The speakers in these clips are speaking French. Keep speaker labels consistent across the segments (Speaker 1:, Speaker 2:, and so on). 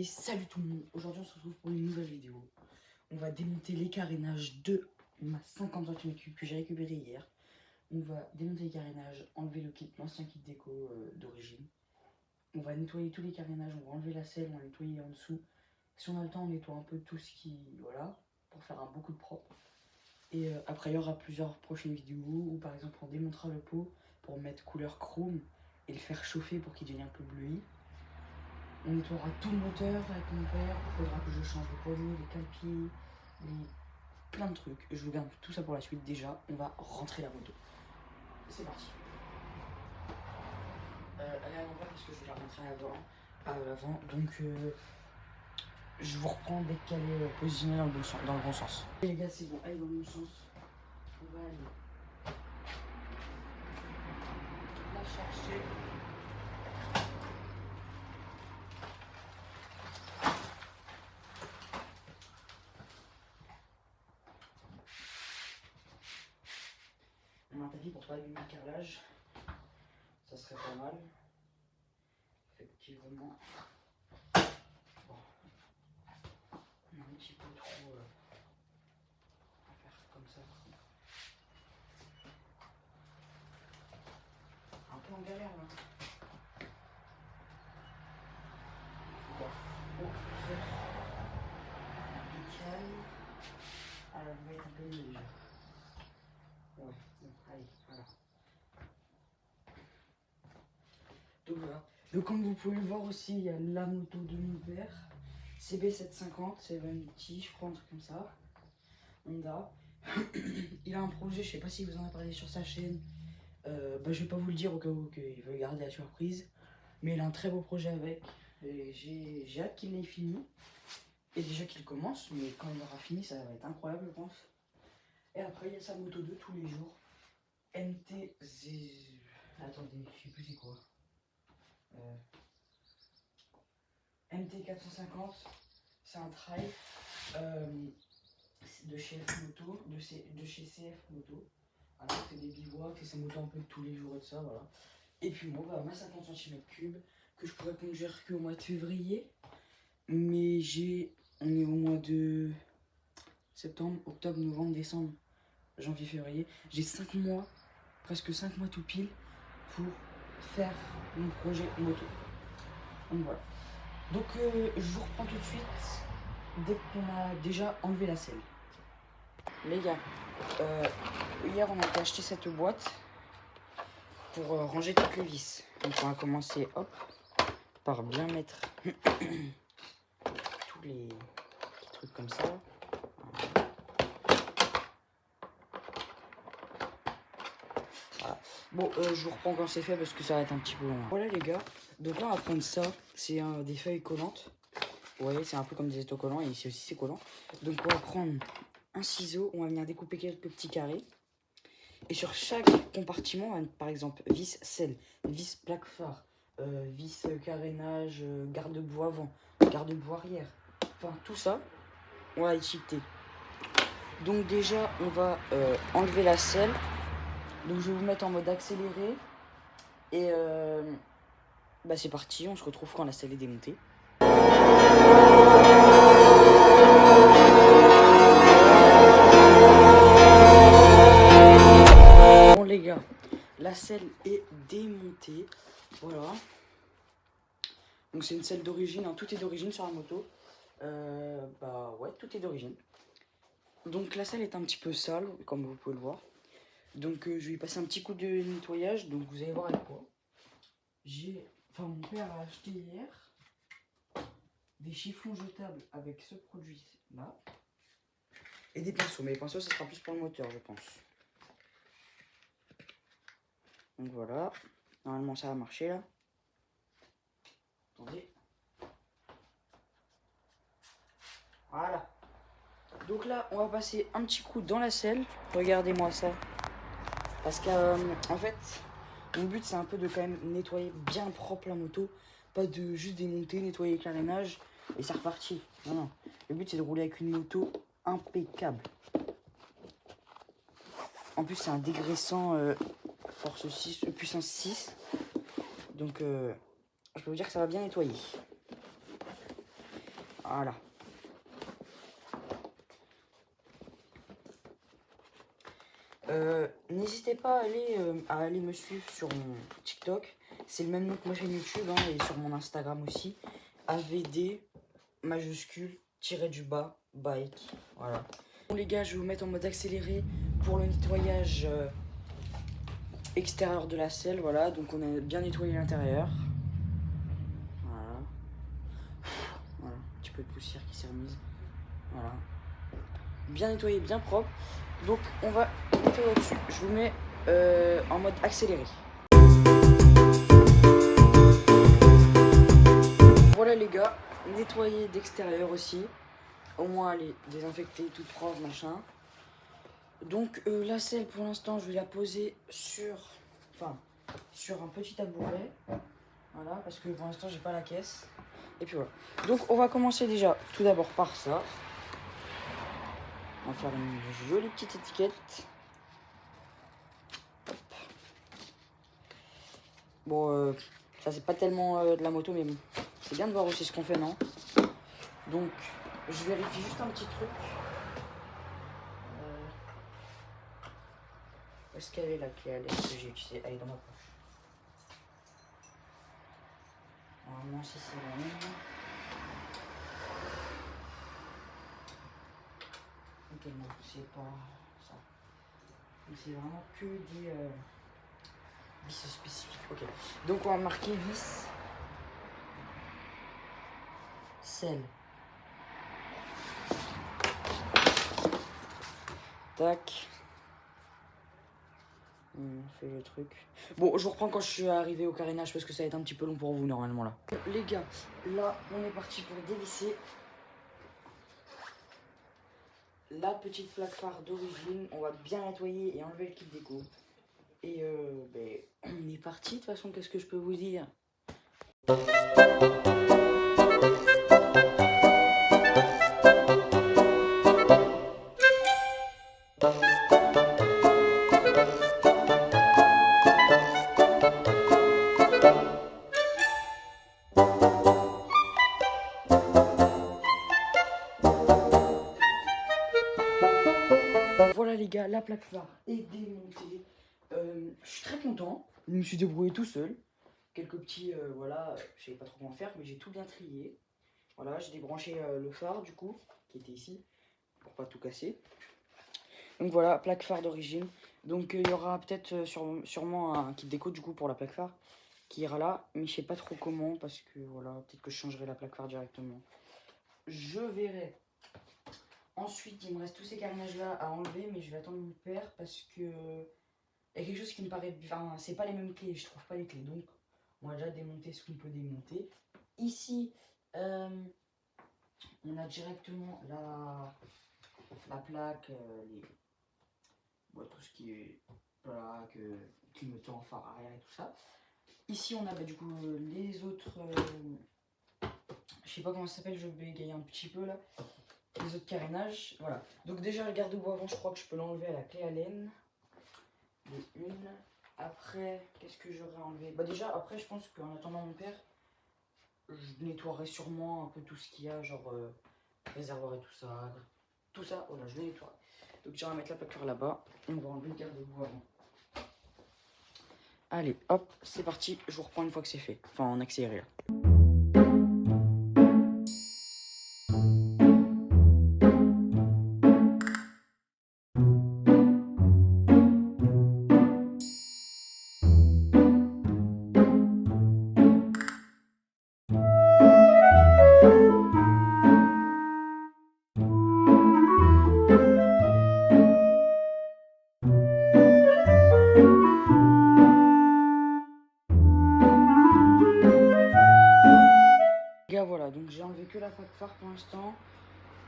Speaker 1: Et salut tout le monde, aujourd'hui on se retrouve pour une nouvelle vidéo. On va démonter les carénages de ma 50 cm3 que j'ai récupéré hier. On va démonter les carénages, enlever le kit, l'ancien kit déco d'origine. On va nettoyer tous les carénages, on va enlever la selle, on va nettoyer en dessous. Si on a le temps, on nettoie un peu tout ce qui... voilà, pour faire un beaucoup de propre. Et après il y aura plusieurs prochaines vidéos où par exemple on démontera le pot pour mettre couleur chrome et le faire chauffer pour qu'il devienne un peu bleui. On nettoiera tout le moteur avec mon père, il faudra que je change les poignées, les cale-pieds, plein de trucs. Je vous garde tout ça pour la suite. Déjà, on va rentrer la moto. C'est parti. Elle est à l'envers parce que je vais la rentrer à l'avant. Donc je vous reprends dès qu'elle est positionnée dans le bon sens. Et les gars, c'est bon, elle est dans le bon sens. On va aller la chercher. On a un tapis pour pas abîmer le carrelage. Ça serait pas mal. Effectivement. Bon. On a un petit peu trop à faire comme ça. Un peu en galère là. Elle va être un peu mieux déjà. Ouais, bon, allez, voilà. Donc voilà. Donc comme vous pouvez le voir aussi, il y a la moto de mon père. CB750, c'est 20 je crois, un truc comme ça. Honda. Il a un projet, je sais pas si vous en avez parlé sur sa chaîne. Je vais pas vous le dire au cas où il veut garder la surprise. Mais il a un très beau projet avec. Et j'ai hâte qu'il l'ait fini. Et déjà qu'il commence, mais quand il aura fini, ça va être incroyable, je pense. Et après, il y a sa moto 2 tous les jours. MTZ... Attendez, je sais plus c'est quoi. MT450, c'est un trail de chez F Moto, de chez CF Moto. Alors, c'est des bivouacs et c'est moto un peu de tous les jours et tout ça, voilà. Et puis moi, ma 50 cm3 que je pourrais conduire qu'au mois de février. Mais on est au mois de septembre, octobre, novembre, décembre, janvier, février. J'ai 5 mois, presque 5 mois tout pile pour faire mon projet moto. Donc voilà. Donc je vous reprends tout de suite dès qu'on a déjà enlevé la selle. Les gars, hier on a été acheter cette boîte pour ranger toutes les vis. Donc on va commencer hop par bien mettre tous les petits trucs comme ça. Voilà. Bon, je vous reprends quand c'est fait parce que ça va être un petit peu long. Voilà les gars, donc là on va prendre ça, c'est des feuilles collantes. Vous voyez, c'est un peu comme des autocollants et ici aussi c'est collant. Donc on va prendre un ciseau, on va venir découper quelques petits carrés. Et sur chaque compartiment, on va mettre, par exemple, vis selle, vis plaque phare, vis carénage, garde-boue avant, garde-boue arrière. Enfin tout ça, on va étiqueter. Donc déjà, on va enlever la selle. Donc je vais vous mettre en mode accéléré. Et c'est parti, on se retrouve quand la selle est démontée. Bon les gars, la selle est démontée. Voilà. Donc c'est une selle d'origine, hein. Tout est d'origine sur la moto. Ouais, tout est d'origine. Donc la selle est un petit peu sale, comme vous pouvez le voir. Donc je vais y passer un petit coup de nettoyage. Donc vous allez voir avec quoi. Mon père a acheté hier des chiffons jetables avec ce produit là. Et des pinceaux. Mais les pinceaux, ça sera plus pour le moteur, je pense. Donc voilà. Normalement ça va marcher là. Attendez. Voilà. Donc là, on va passer un petit coup dans la selle. Regardez-moi ça. Parce qu'en fait, mon but c'est un peu de quand même nettoyer bien propre la moto. Pas de juste démonter, nettoyer le carénage et c'est reparti. Non, non. Le but c'est de rouler avec une moto impeccable. En plus c'est un dégraissant force 6, puissance 6. Donc je peux vous dire que ça va bien nettoyer. Voilà. N'hésitez pas à aller me suivre sur mon TikTok. C'est le même nom que ma chaîne YouTube, hein, et sur mon Instagram aussi. AVD majuscule tiré du bas bike. Voilà. Bon les gars, je vais vous mettre en mode accéléré pour le nettoyage extérieur de la selle. Voilà, donc on a bien nettoyé l'intérieur. Voilà. Voilà, un petit peu de poussière qui s'est remise. Voilà. Bien nettoyé, bien propre. Donc on va nettoyer au-dessus. Je vous mets en mode accéléré. Voilà les gars, nettoyer d'extérieur aussi. Au moins elle est désinfectée, toute propre, machin. Donc la selle pour l'instant je vais la poser sur un petit tabouret. Voilà, parce que pour l'instant j'ai pas la caisse. Et puis voilà. Donc on va commencer déjà tout d'abord par ça. On va faire une jolie petite étiquette. Hop. Bon, ça c'est pas tellement de la moto, mais bon, c'est bien de voir aussi ce qu'on fait, non? Donc je vérifie juste un petit truc. Où est-ce qu'elle est la clé à l'aide que j'ai utilisée? Elle est dans ma poche. Normalement, si c'est la même. Ok, non, c'est pas ça. C'est vraiment que des vis spécifiques. Ok. Donc, on va marquer vis. Sel. Tac. On fait le truc. Bon, je vous reprends quand je suis arrivé au carénage parce que ça va être un petit peu long pour vous normalement là. Les gars, là, on est parti pour dévisser la petite plaque phare d'origine. On va bien nettoyer et enlever le kit déco. Et on est parti. De toute façon, qu'est-ce que je peux vous dire? Voilà les gars, la plaque phare est démontée. Je suis très content. Je me suis débrouillé tout seul. Quelques petits, voilà, je savais pas trop comment faire, mais j'ai tout bien trié. Voilà, j'ai débranché le phare du coup, qui était ici, pour pas tout casser. Donc voilà, plaque phare d'origine. Donc il y aura peut-être sûrement un kit déco du coup pour la plaque phare qui ira là, mais je sais pas trop comment parce que voilà, peut-être que je changerai la plaque phare directement. Je verrai. Ensuite, il me reste tous ces carnages là à enlever, mais je vais attendre mon père parce que il y a quelque chose qui me paraît. Enfin, c'est pas les mêmes clés, je trouve pas les clés. Donc, on va déjà démonter ce qu'on peut démonter. Ici, on a directement la plaque, tout ce qui est plaque, clignotant, phare arrière et tout ça. Ici, on a du coup les autres. Je sais pas comment ça s'appelle, je vais bégayer un petit peu là. Les autres carénages, voilà. Donc déjà le garde-boue avant, je crois que je peux l'enlever à la clé à laine. Une. Après, qu'est-ce que j'aurais enlevé? Bah déjà, après, je pense qu'en attendant mon père, je nettoierai sûrement un peu tout ce qu'il y a, genre réservoir et tout ça. Tout ça, voilà, je le nettoie. Donc j'ai à mettre la plaque phare là-bas et on va enlever le garde-boue avant. Allez, hop, c'est parti. Je vous reprends une fois que c'est fait. Enfin, en accéléré là. Voilà, donc j'ai enlevé que la plaque phare pour l'instant.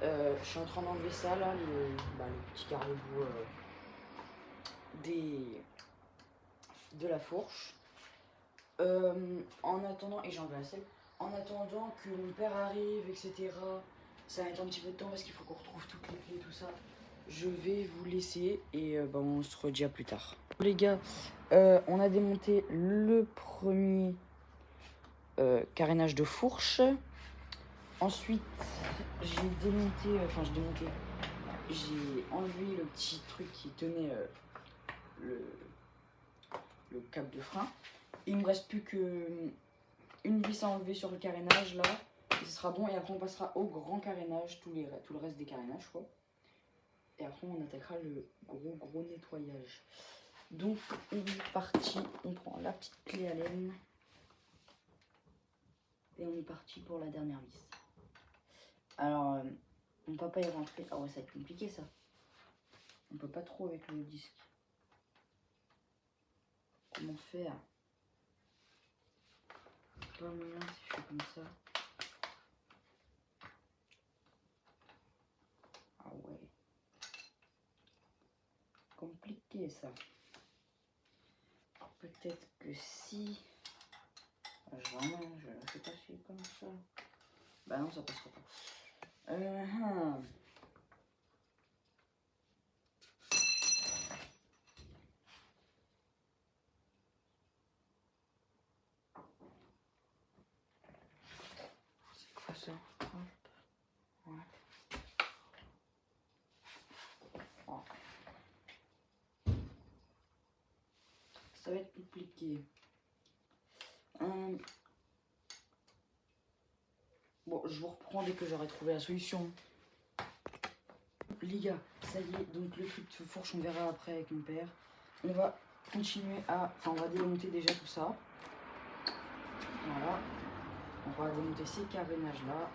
Speaker 1: Je suis en train d'enlever ça là, les petits garde-boue de la fourche. En attendant, et j'ai enlevé la selle, en attendant que mon père arrive, etc. Ça va être un petit peu de temps parce qu'il faut qu'on retrouve toutes les clés, tout ça. Je vais vous laisser et on se redit à plus tard. Les gars, on a démonté le premier carénage de fourche. Ensuite, j'ai démonté, enfin j'ai démonté, j'ai enlevé le petit truc qui tenait le câble de frein. Il me reste plus que une vis à enlever sur le carénage là, et ce sera bon. Et après on passera au grand carénage, tout le reste des carénages quoi. Et après on attaquera le gros nettoyage. Donc on est parti, on prend la petite clé Allen et on est parti pour la dernière vis. Alors mon papa est rentré. Ah ouais, ça va être compliqué ça. On peut pas trop avec le disque. Comment faire? Pas moyen si je fais comme ça. Ah ouais. Compliqué ça. Peut-être que si je fais passer comme ça. Bah non, ça passera pas. C'est quoi ça? Hop. Ouais. Oh. Ça va être compliqué. Bon, je vous reprends dès que j'aurai trouvé la solution. Les gars, ça y est, donc le truc de fourche, on verra après avec mon père. On va continuer à... Enfin, on va démonter déjà tout ça. Voilà. On va démonter ces carénages-là.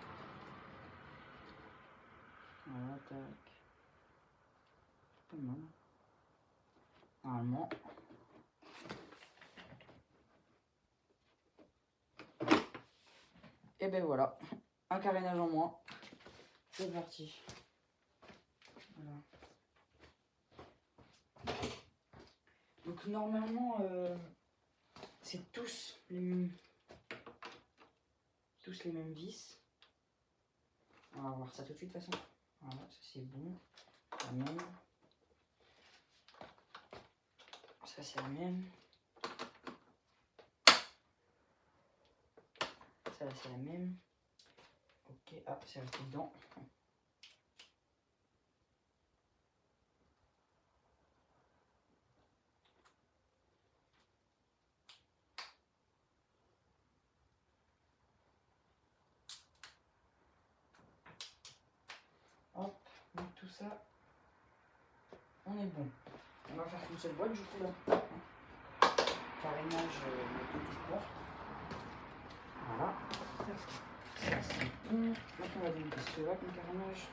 Speaker 1: Voilà, tac. Pas mal. Normalement. Et ben voilà. Un carénage en moins. C'est parti. Voilà. Donc normalement, c'est tous les mêmes vis. On va voir ça tout de suite de toute façon. Voilà, ça c'est bon. La même. Ça c'est la même. Ça c'est la même. Ok, ah c'est resté dedans. Hop, donc tout ça, on est bon. On va faire qu'une seule boîte du coup là. Carénage tout sport. Voilà. Ça c'est bon. Maintenant on va démonter ceux-là comme carénage.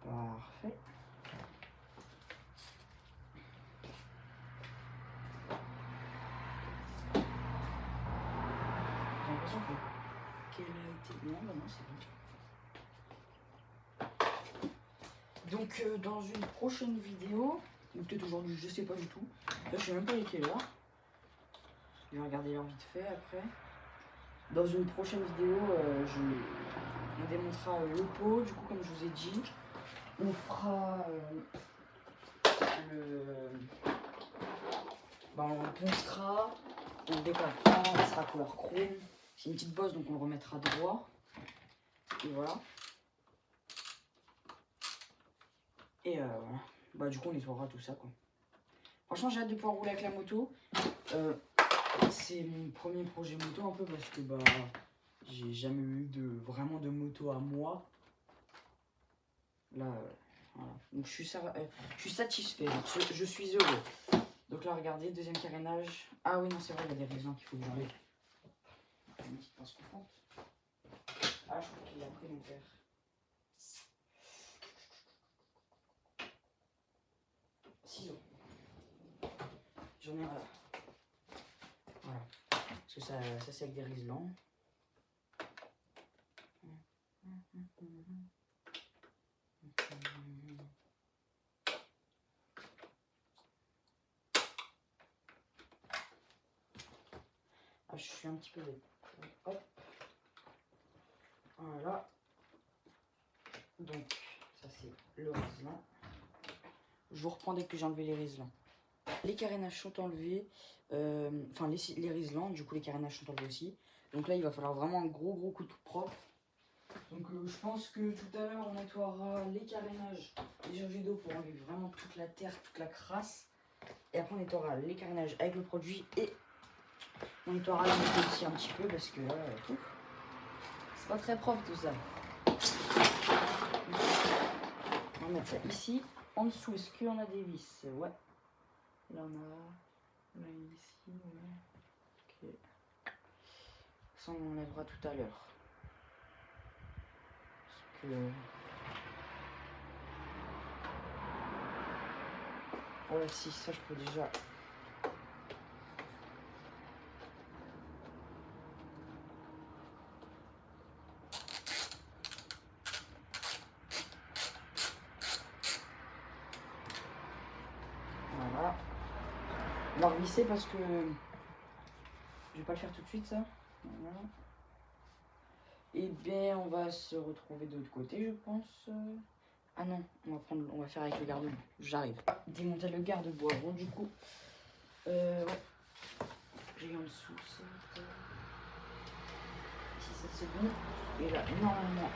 Speaker 1: Parfait. J'ai l'impression qu'elle a été... Non, bah non, c'est bon. Donc dans une prochaine vidéo, ou peut-être aujourd'hui, je sais pas du tout. Là, je sais même pas quelle heure. Je vais regarder l'heure vite fait après. Dans une prochaine vidéo, on démontera le pot, du coup, comme je vous ai dit. On fera on poncera, on le décollera, on sera couleur chrome. C'est une petite bosse, donc on le remettra droit. Et voilà. Et bah du coup on nettoiera tout ça quoi. Franchement j'ai hâte de pouvoir rouler avec la moto. C'est mon premier projet moto un peu parce que bah j'ai jamais eu vraiment de moto à moi. Là voilà. Donc je suis satisfait, je suis heureux. Donc là regardez, deuxième carénage. Ah oui non c'est vrai, il y a des raisins qu'il faut que j'enlève. Une petite pince coupante. Ah je crois qu'il a pris mon père. Ciseaux. J'en ai voilà. Parce que ça c'est avec des riselants. Ah, je suis un petit peu bête. Hop. Voilà. Donc, ça c'est le riselant. je vous reprends dès que j'ai enlevé les riselants. Les carénages sont enlevés, enfin les riselants, du coup les carénages sont enlevés aussi. Donc là il va falloir vraiment un gros coup de propre. Donc je pense que tout à l'heure on nettoiera les carénages, les jets d'eau pour enlever vraiment toute la terre, toute la crasse. Et après on nettoiera les carénages avec le produit et on nettoiera la moto aussi un petit peu parce que là, c'est pas très propre tout ça. On va mettre ça ici. En dessous, est-ce qu'on a des vis? Ouais. Là on a une ici. Ouais. Ok. Ça on enlèvera tout à l'heure. Parce que... ouais, si, ça je peux déjà... Voilà. On va revisser parce que... je vais pas le faire tout de suite ça. Voilà. Et bien on va se retrouver de l'autre côté je pense. Ah non, on va faire avec le garde-boue. J'arrive. Ah, démonter le garde-bois. Bon du coup, ouais. J'ai en dessous ça. Ici ça c'est bon. Et là normalement,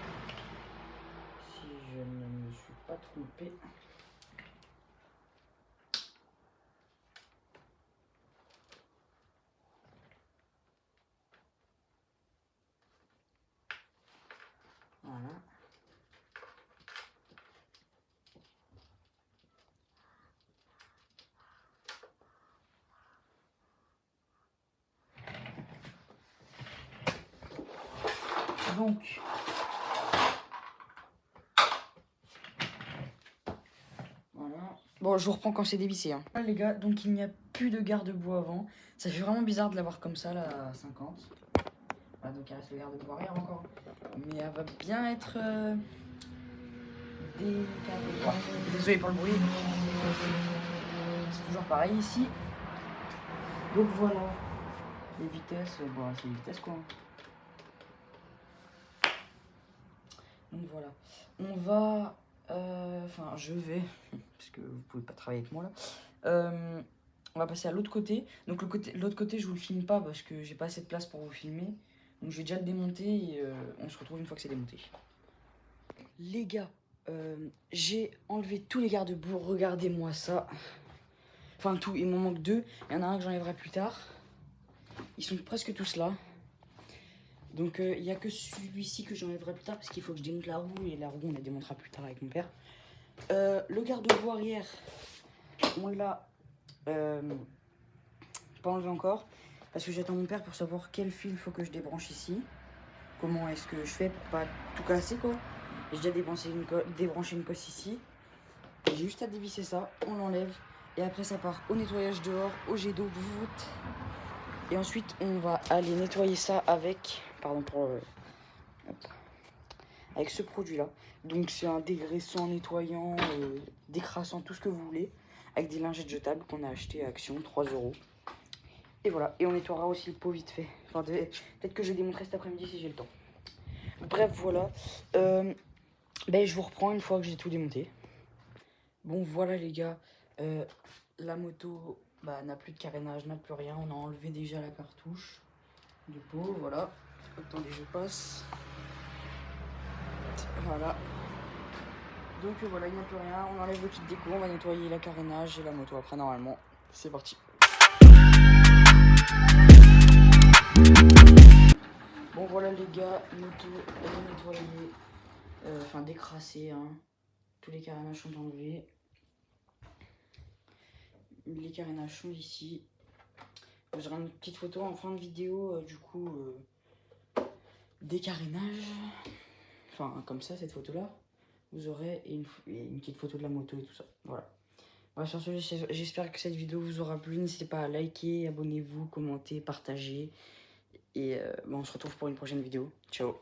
Speaker 1: si je ne me suis pas trompé. Voilà. Donc, voilà. Bon, je vous reprends quand c'est dévissé. Hein. Là, les gars, donc il n'y a plus de garde-boue avant. Ça fait vraiment bizarre de l'avoir comme ça, là, à 50. Voilà, donc il reste le garde-boue arrière encore. Mais elle va bien être désolé pour le bruit. C'est toujours pareil ici. Donc voilà. Les vitesses, bon, c'est les vitesses quoi. Donc voilà. On va... enfin, je vais, parce que vous pouvez pas travailler avec moi là. On va passer à l'autre côté. Donc l'autre côté, je vous le filme pas parce que j'ai pas assez de place pour vous filmer. Donc je vais déjà le démonter et on se retrouve une fois que c'est démonté. Les gars, j'ai enlevé tous les garde-boue. Regardez-moi ça. Enfin tout, il m'en manque 2. Il y en a un que j'enlèverai plus tard. Ils sont presque tous là. Donc il n'y a que celui-ci que j'enlèverai plus tard parce qu'il faut que je démonte la roue et la roue on la démontera plus tard avec mon père. Le garde-boue arrière, on l'a pas enlevé encore parce que j'attends mon père pour savoir quel fil faut que je débranche ici. Comment est-ce que je fais pour pas tout casser quoi. J'ai déjà débranché une cosse ici. J'ai juste à dévisser ça, on l'enlève et après ça part au nettoyage dehors, au jet d'eau. Et ensuite on va aller nettoyer ça avec, pardon pour avec ce produit là. Donc c'est un dégraissant, nettoyant, décrassant, tout ce que vous voulez. Avec des lingettes jetables qu'on a acheté à Action, 3 €. Et voilà, et on nettoiera aussi le pot vite fait. Enfin, peut-être que je vais démontrer cet après-midi si j'ai le temps. Bref, voilà. Ben, je vous reprends une fois que j'ai tout démonté. Bon, voilà les gars. La moto n'a plus de carénage, n'a plus rien. On a enlevé déjà la cartouche du pot, voilà. Attendez, je passe. Voilà. Donc voilà, il n'y a plus rien. On enlève le kit déco, on va nettoyer la carénage et la moto après normalement. C'est parti. Bon voilà les gars, moto elle est nettoyée, enfin décrassée, hein. Tous les carénages sont enlevés. Les carénages sont ici. Vous aurez une petite photo en fin de vidéo du coup des carénages. Enfin comme ça cette photo là. Vous aurez une petite photo de la moto et tout ça. Voilà. Bon, sur ce, j'espère que cette vidéo vous aura plu. N'hésitez pas à liker, abonnez-vous, commentez, partagez. Et on se retrouve pour une prochaine vidéo. Ciao.